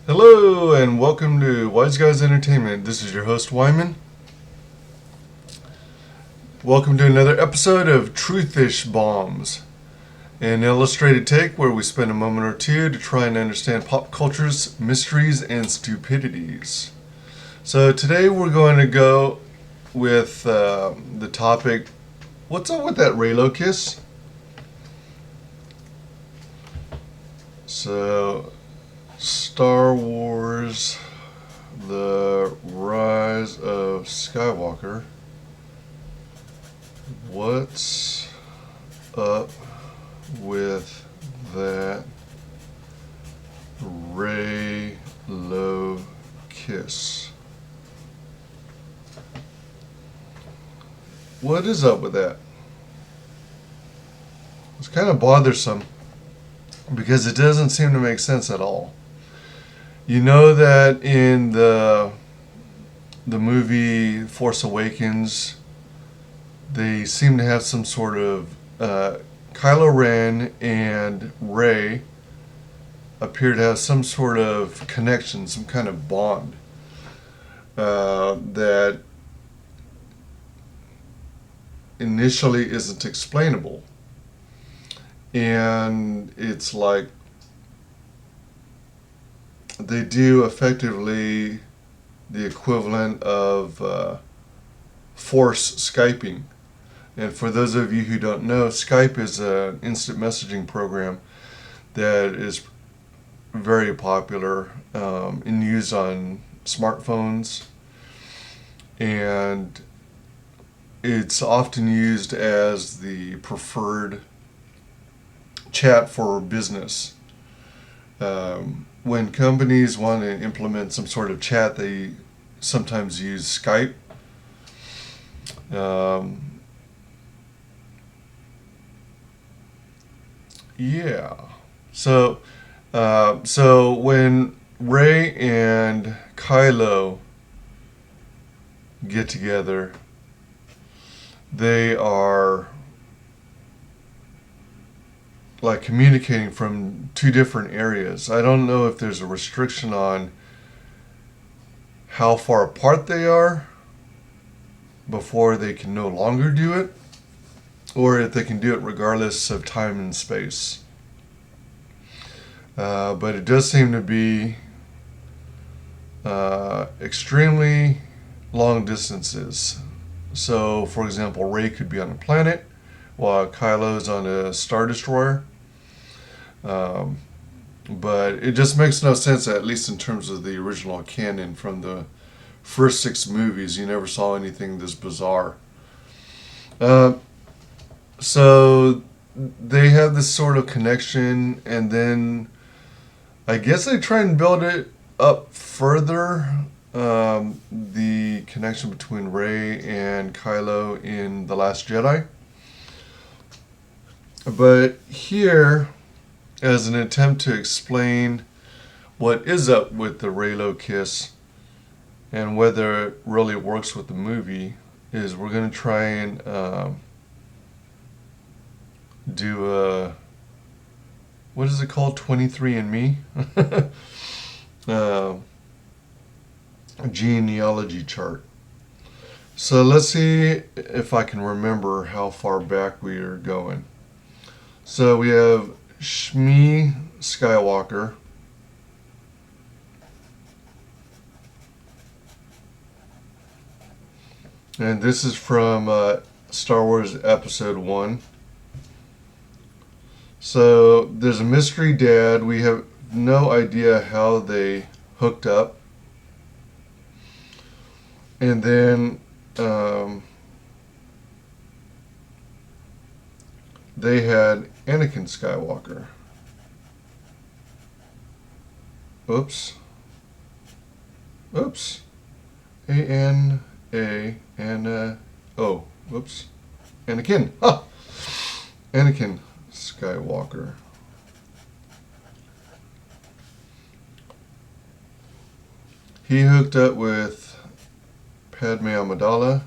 Hello and welcome to WyzGyz Entertainment. This is your host Wyman. Welcome to another episode of Truthish Bombs, an illustrated take where we spend a moment or two to try and understand pop culture's mysteries and stupidities. So today we're going to go with the topic, what's up with that Reylo Kiss? So, Star Wars, The Rise of Skywalker. What's up with that Reylo Kiss? What is up with that? It's kind of bothersome because it doesn't seem to make sense at all. You know that in the movie Force Awakens, they seem to have some sort of Kylo Ren and Rey appear to have some sort of connection, some kind of bond that initially isn't explainable. And it's like they do effectively the equivalent of force Skyping. And for those of you who don't know, Skype is an instant messaging program that is very popular and used on smartphones. And it's often used as the preferred chat for business. When companies want to implement some sort of chat, they sometimes use Skype. Yeah. So when Rey and Kylo get together, they are like communicating from two different areas. I don't know if there's a restriction on how far apart they are before they can no longer do it, or if they can do it regardless of time and space. But it does seem to be extremely long distances. So, for example, Rey could be on a planet while Kylo's on a Star Destroyer. But it just makes no sense, at least in terms of the original canon from the first 6 movies. You never saw anything this bizarre. So they have this sort of connection, and then I guess they try and build it up further, the connection between Rey and Kylo in The Last Jedi. But here, as an attempt to explain what is up with the Reylo Kiss and whether it really works with the movie, is we're going to try and do a, what is it called, 23andMe? A genealogy chart. So let's see if I can remember how far back we are going. So we have Shmi Skywalker. And this is from Star Wars Episode 1. So there's a mystery dad. We have no idea how they hooked up. And then they had Anakin Skywalker. Oops. A-N-A-N-O. Whoops. Anakin. Ha! Anakin Skywalker. He hooked up with Padme Amidala.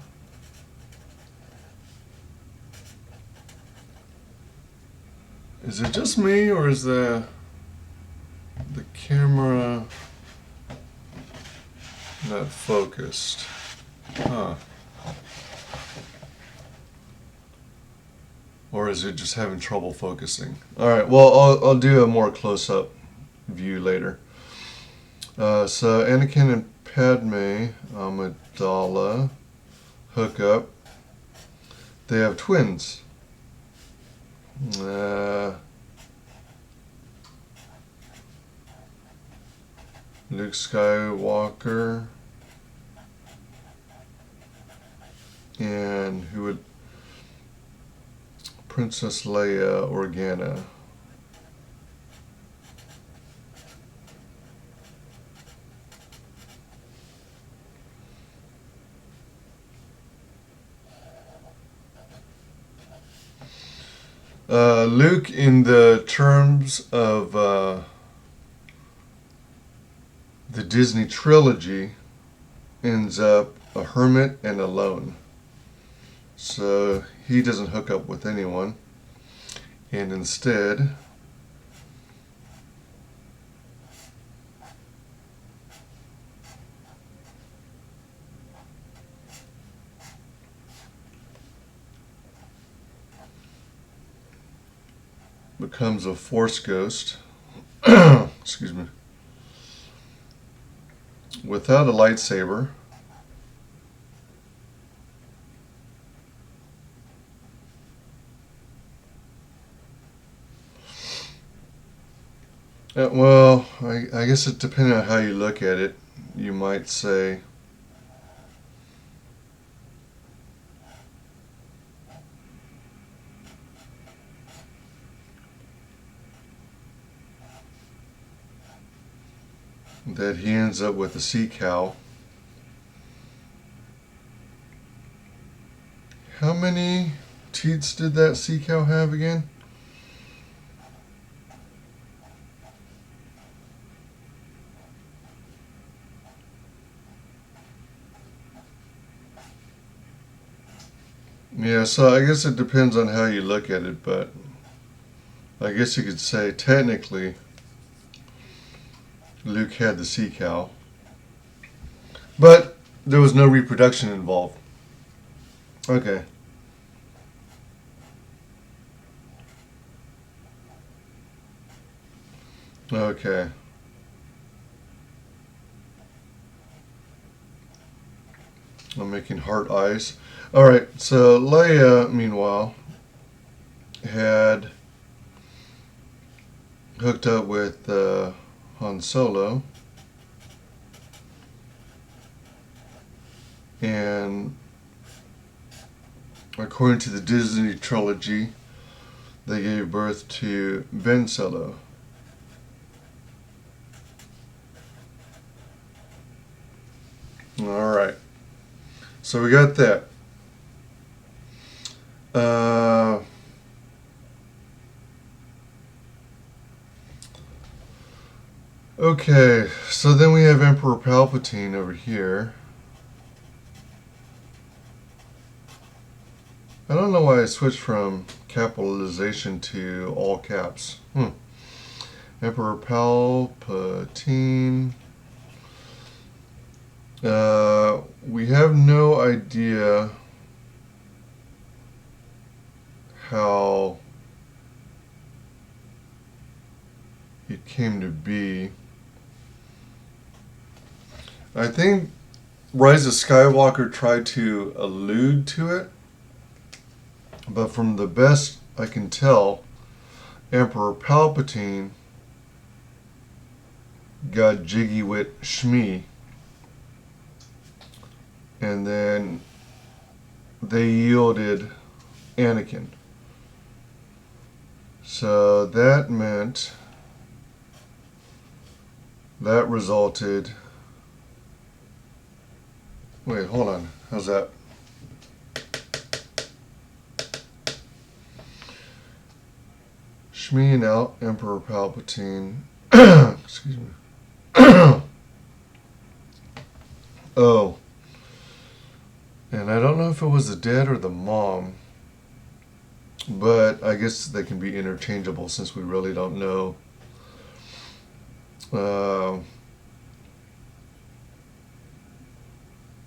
Is it just me, or is the camera Not focused. Huh. Or is it just having trouble focusing? Alright, well, I'll do a more close-up view later. So Anakin and Padme Amidala hook up. They have twins. Luke Skywalker and who would Princess Leia Organa. Luke, in the terms of the Disney trilogy, ends up a hermit and alone. So he doesn't hook up with anyone, and instead becomes a Force ghost. Excuse me. Without a lightsaber. Well, I guess it depending on how you look at it, you might say that he ends up with a sea cow. How many teats did that sea cow have again? Yeah, so I guess it depends on how you look at it, but I guess you could say technically Luke had the sea cow, but there was no reproduction involved. Okay. Okay. I'm making heart eyes. Alright, so Leia, meanwhile, had hooked up with Han Solo, and according to the Disney trilogy, they gave birth to Ben Solo. Alright, so we got that. Okay, so then we have Emperor Palpatine over here. I don't know why I switched from capitalization to all caps. Emperor Palpatine. We have no idea how it came to be. I think Rise of Skywalker tried to allude to it, but from the best I can tell, Emperor Palpatine got jiggy with Shmi, and then they yielded Anakin. So that meant that resulted. Wait, hold on. How's that? Shmi and out Emperor Palpatine. Excuse me. Oh. And I don't know if it was the dad or the mom, but I guess they can be interchangeable since we really don't know.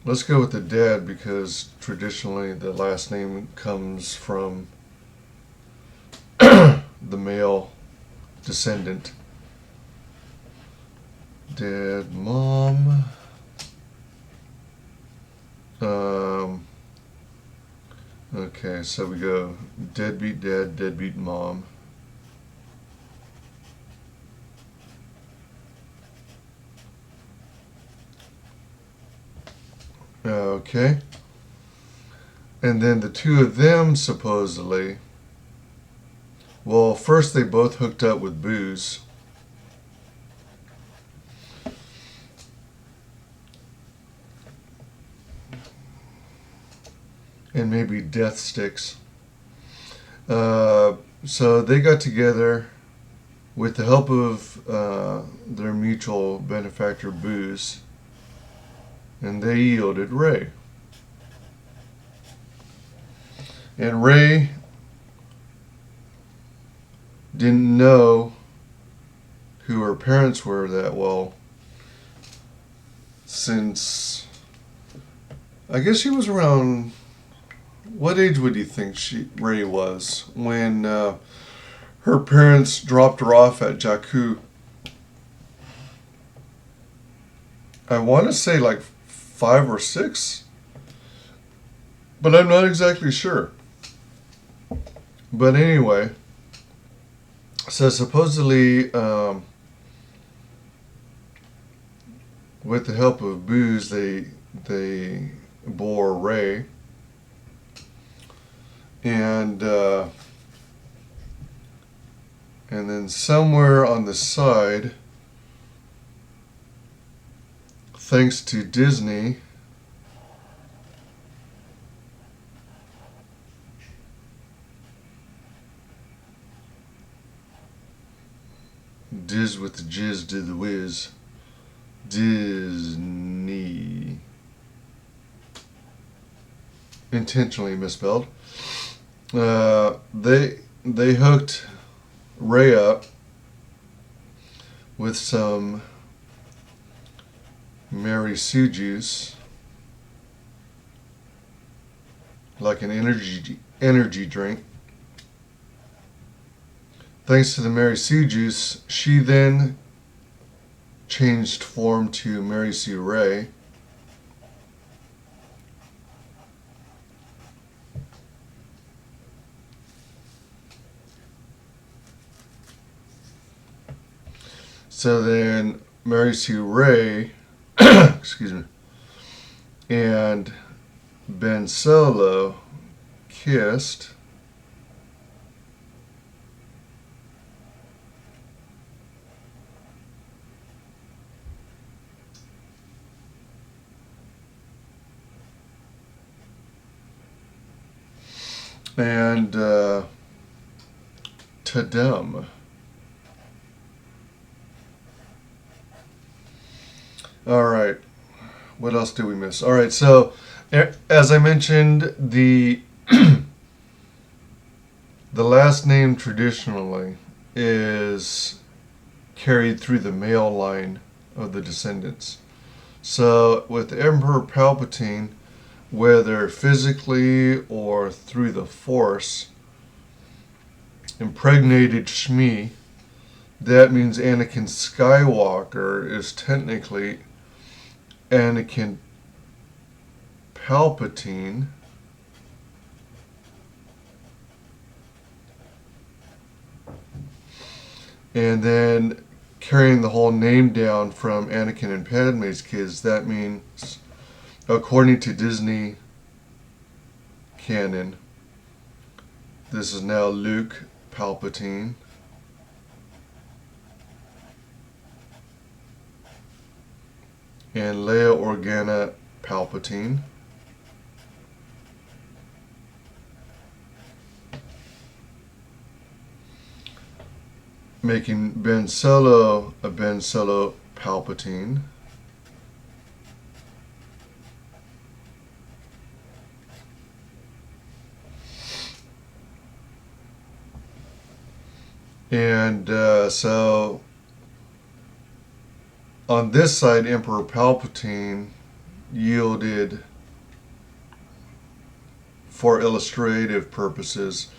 let's go with the dad because traditionally the last name comes from the male descendant. Dad, mom. Okay, so we go deadbeat dad, deadbeat mom. Okay. And then the two of them supposedly, well, first they both hooked up with booze. And maybe death sticks. So they got together with the help of their mutual benefactor, booze, and they yielded Ray. And Ray didn't know who her parents were that well, since I guess she was around, what age would you think Ray was when her parents dropped her off at Jakku? I want to say like 5 or 6, but I'm not exactly sure. But anyway, so supposedly with the help of booze, they bore Ray, and then somewhere on the side, thanks to Disney, Diz with the jizz did the whiz, Disney, intentionally misspelled. They hooked Ray up with some Mary Sue juice, like an energy drink. Thanks to the Mary Sue juice, she then changed form to Mary Sue Ray. So then Mary Sue Ray, excuse me, and Ben Solo kissed. And Tadum. All right. What else did we miss? All right. So, as I mentioned, the the last name traditionally is carried through the male line of the descendants. So, with Emperor Palpatine, whether physically or through the Force, impregnated Shmi, that means Anakin Skywalker is technically Anakin Palpatine. And then carrying the whole name down from Anakin and Padme's kids, that means, according to Disney canon, this is now Luke Palpatine. And Leia Organa Palpatine. Making Ben Solo a Ben Solo Palpatine. And so on this side, Emperor Palpatine yielded, for illustrative purposes,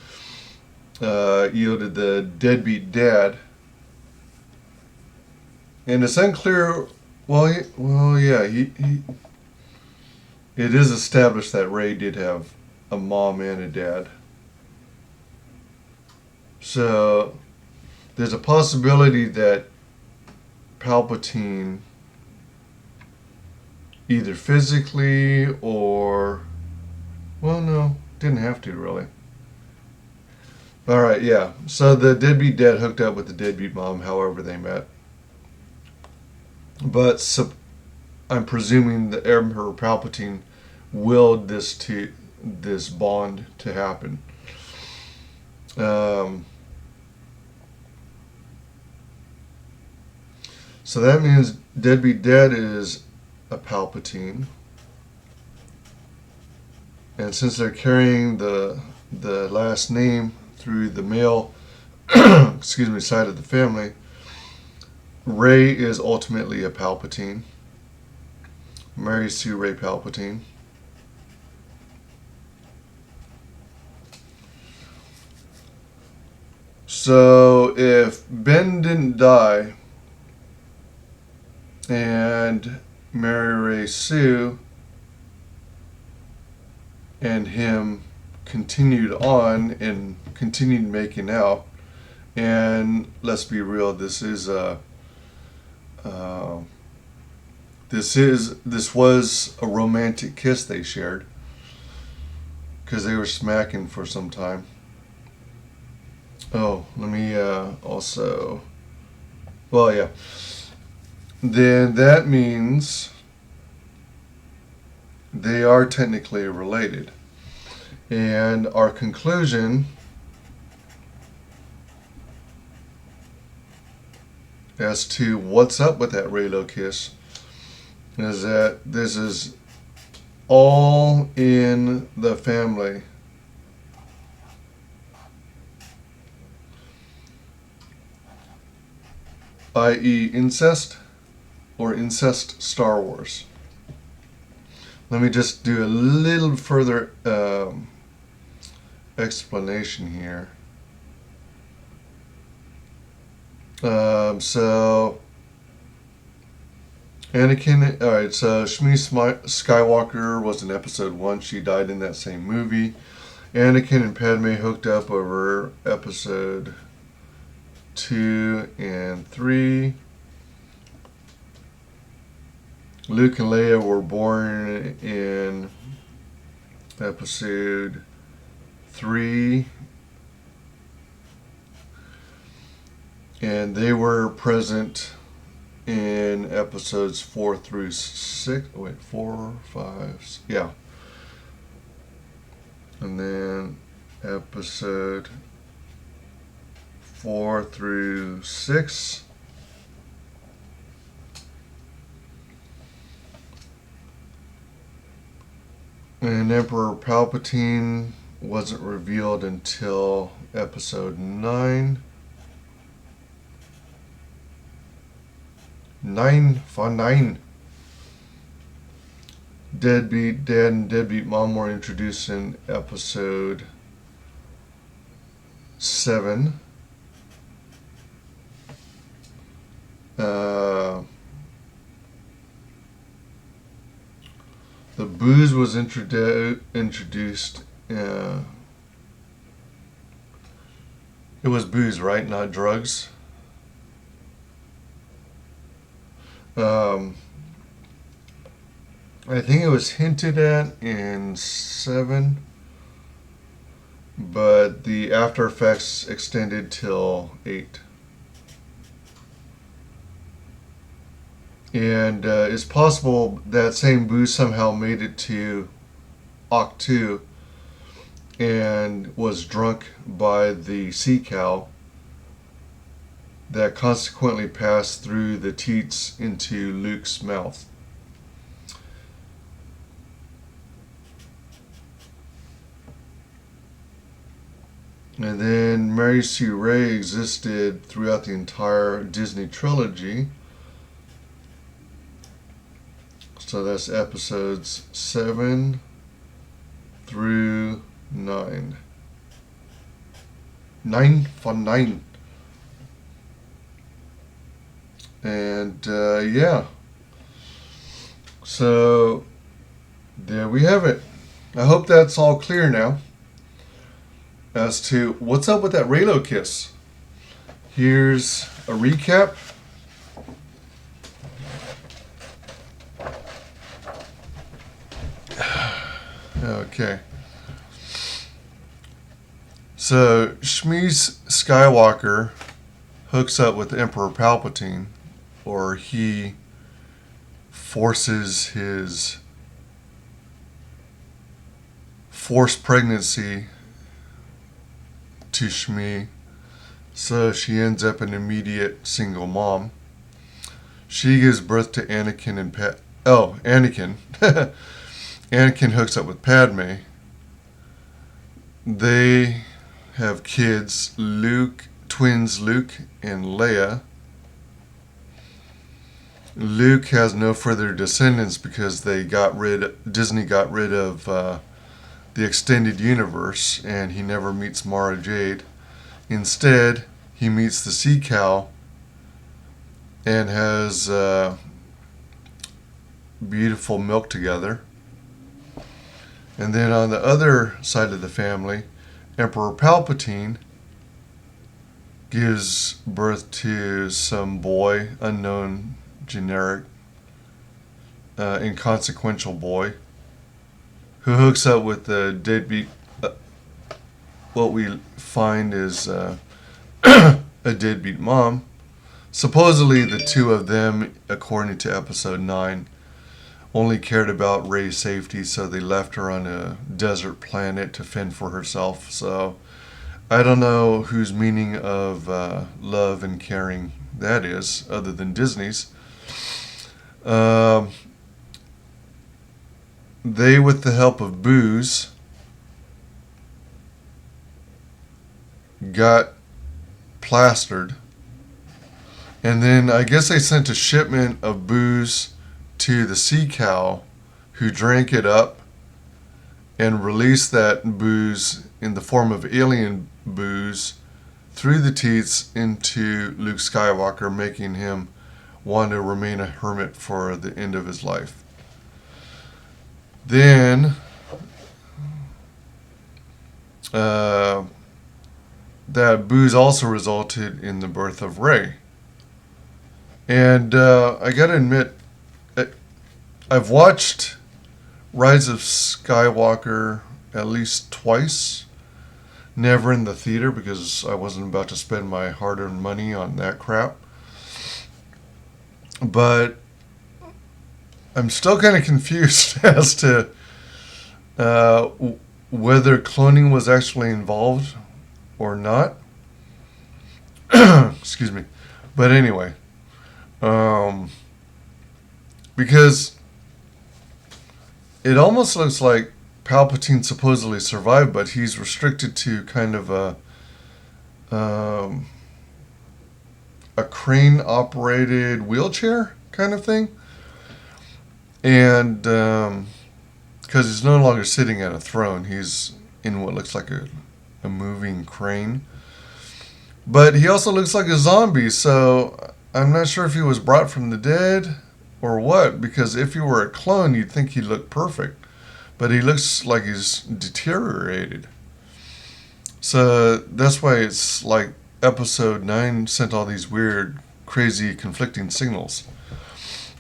yielded the deadbeat dad. And it's unclear. Well, yeah. It is established that Ray did have a mom and a dad. So there's a possibility that Palpatine either physically or, well, no, didn't have to really. All right, yeah. So the deadbeat dad hooked up with the deadbeat mom, however they met. But I'm presuming that Emperor Palpatine willed this bond to happen. So that means deadbeat dad is a Palpatine, and since they're carrying the last name through the male side of the family, Rey is ultimately a Palpatine. Marries to Rey Palpatine. So if Ben didn't die and Mary Ray Sue and him continued on and continued making out, and let's be real, this was a romantic kiss they shared, because they were smacking for some time. Oh, let me also, well, yeah. Then that means they are technically related. And our conclusion as to what's up with that Reylo Kiss is that this is all in the family. I.e. incest or incest Star Wars. Let me just do a little further explanation here. So Anakin, alright, so Shmi Skywalker was in episode 1. She died in that same movie. Anakin and Padme hooked up over episode 2 and 3. Luke and Leia were born in episode 3. And they were present in episodes 4 through 6. Wait, 4, 5, yeah. And then episode 4 through 6. And Emperor Palpatine wasn't revealed until episode 9. 9. Deadbeat dad and deadbeat mom were introduced in episode 7. The booze was introduced. It was booze, right? Not drugs. I think it was hinted at in 7, but the after effects extended till 8. And it's possible that same booze somehow made it to Octo 2 and was drunk by the sea cow that consequently passed through the teats into Luke's mouth. And then Mary Sue Ray existed throughout the entire Disney trilogy. So that's episodes 7 through 9. 9 for 9. And yeah. So there we have it. I hope that's all clear now as to what's up with that Reylo Kiss. Here's a recap. Okay. So Shmi's Skywalker hooks up with Emperor Palpatine, or he forces his forced pregnancy to Shmi, so she ends up an immediate single mom. She gives birth to Anakin and Anakin. Anakin hooks up with Padme. They have kids, twins Luke and Leia. Luke has no further descendants because Disney got rid of the extended universe, and he never meets Mara Jade. Instead, he meets the sea cow and has beautiful milk together. And then on the other side of the family, Emperor Palpatine gives birth to some boy, unknown, generic, inconsequential boy, who hooks up with the deadbeat, what we find is a deadbeat mom. Supposedly the two of them, according to episode 9, only cared about Rey's safety, so they left her on a desert planet to fend for herself. So I don't know whose meaning of love and caring that is, other than Disney's. They, with the help of booze, got plastered. And then I guess they sent a shipment of booze to the sea cow, who drank it up and released that booze in the form of alien booze through the teats into Luke Skywalker, making him want to remain a hermit for the end of his life. Then that booze also resulted in the birth of Rey. And I gotta admit, I've watched Rise of Skywalker at least twice. Never in the theater, because I wasn't about to spend my hard-earned money on that crap. But I'm still kind of confused as to whether cloning was actually involved or not. Excuse me. But anyway, because it almost looks like Palpatine supposedly survived, but he's restricted to kind of a crane-operated wheelchair kind of thing. And because he's no longer sitting at a throne, he's in what looks like a moving crane. But he also looks like a zombie, so I'm not sure if he was brought from the dead or what, because if he were a clone, you'd think he looked perfect. But he looks like he's deteriorated. So that's why it's like episode 9 sent all these weird, crazy, conflicting signals.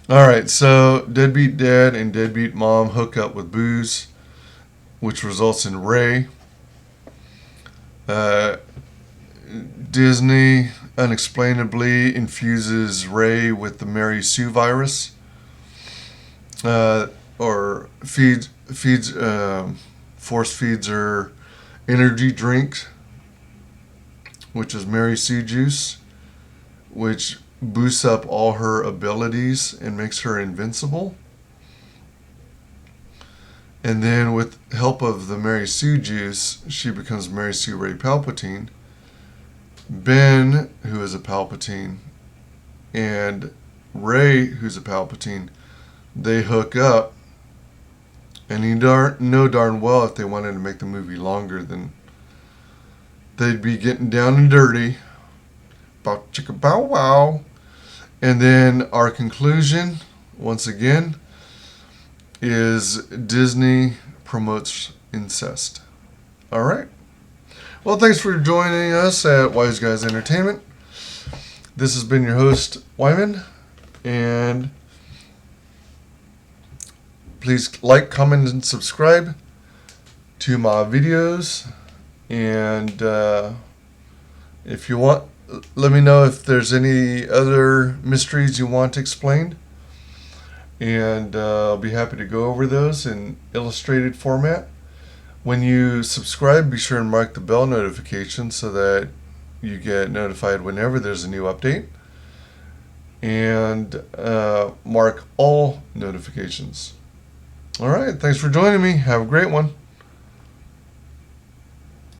Alright, so deadbeat dad and deadbeat mom hook up with booze, which results in Rey. Disney unexplainably infuses Rey with the Mary Sue virus, or force feeds her energy drink, which is Mary Sue juice, which boosts up all her abilities and makes her invincible. And then with help of the Mary Sue juice, she becomes Mary Sue Rey Palpatine. Ben, who is a Palpatine, and Rey, who's a Palpatine, they hook up, and you know darn well if they wanted to make the movie longer, then they'd be getting down and dirty. Bow chicka bow wow. And then our conclusion, once again, is Disney promotes incest. All right. Well, thanks for joining us at WyzGyz Entertainment. This has been your host, Wyman, and please like, comment, and subscribe to my videos. And if you want, let me know if there's any other mysteries you want explained. And I'll be happy to go over those in illustrated format. When you subscribe, be sure and mark the bell notification so that you get notified whenever there's a new update. And mark all notifications. All right, thanks for joining me. Have a great one.